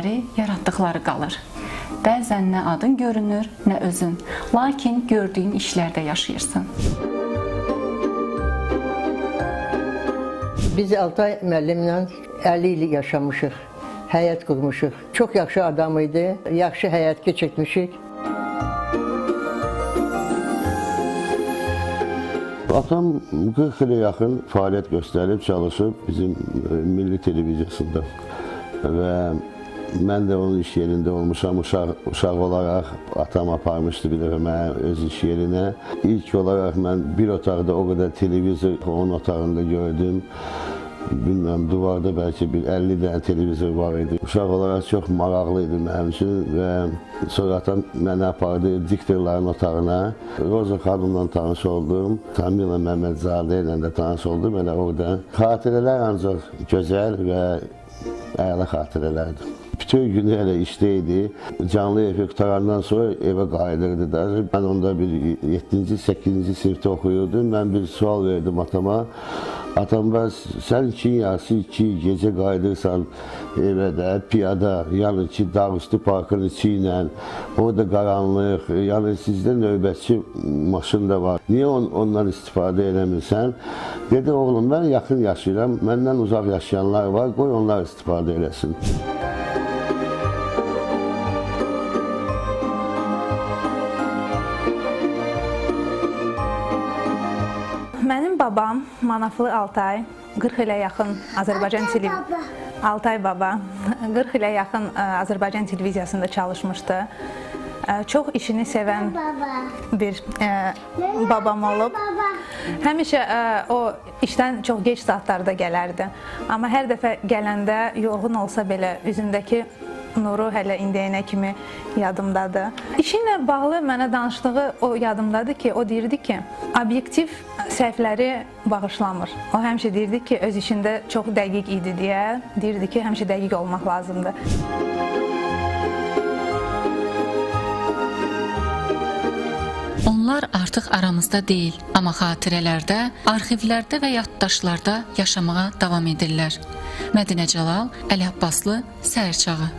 işləri, yaratdıqları qalır. Bəzən nə adın görünür, nə özün, lakin gördüyün işlərdə yaşayırsan. Biz Altay müəllimlə 50 il yaşamışıq, həyat qurmuşuq. Çox yaxşı adam idi, yaxşı həyat keçirtmişik. Atam 40 ilə yaxın fəaliyyət göstərib, çalışıb bizim Milli Televiziyasında və mən də onun iş yerində olmuşam, uşaq olaraq atam aparmışdı bir dəfə mənə öz iş yerinə. İlk olaraq mən bir otaqda o qədər televizor onun otağında gördüm. Bilməm, duvarda bəlkə bir 50 dənə televizor var idi. Uşaq olaraq çox maraqlı idi mənim üçün və sonra atam məni apardı diktorların otağına. Roza xanımla tanış oldum, Tamila Məmmədzadə ilə də tanış oldum. Elə orada xatirələr ancaq gözəl və əla xatirələrdir. Bütün günü elə işdə idi. Canlı efir qutarandan sonra evə qayıdırdı da. Mən onda bir 7-ci, 8-ci sinifdə oxuyordum. Mən bir sual verdim atama. Atam, sən 2 yarısı 2 gecə qayıdırsan evə də, piyada, yəni ki, Dağüstü Parkın içi ilə, orada qaranlıq, yəni sizdə növbətçi maşın da var. Niyə ondan istifadə eləmirsən? Dedi, oğlum, mən yaxın yaşayıram, məndən uzaq yaşayanlar var, qoy onlar istifadə eləsin. Mənim babam Manaflı Altay, 40 ilə yaxın Azərbaycan Altay baba, 40 ilə yaxın Azərbaycan televiziyasında çalışmışdı. Çox işini sevən bir babam olub. Həmişə o işdən çox geç saatlarda gələrdi. Amma hər dəfə gələndə yorğun olsa belə üzündəki nuru hələ indiyənə kimi yadımdadır. İşi ilə bağlı mənə danışdığı o yadımdadır ki, o deyirdi ki, obyektiv səhvləri bağışlamır. O həmişə deyirdi ki, öz işində çox dəqiq idi deyə, deyirdi ki, həmişə dəqiq olmaq lazımdır. Onlar artıq aramızda deyil, amma xatirələrdə, arxivlərdə və yaddaşlarda yaşamağa davam edirlər. Mədinə Cəlal, Əli Abbaslı, Səhər Çağı.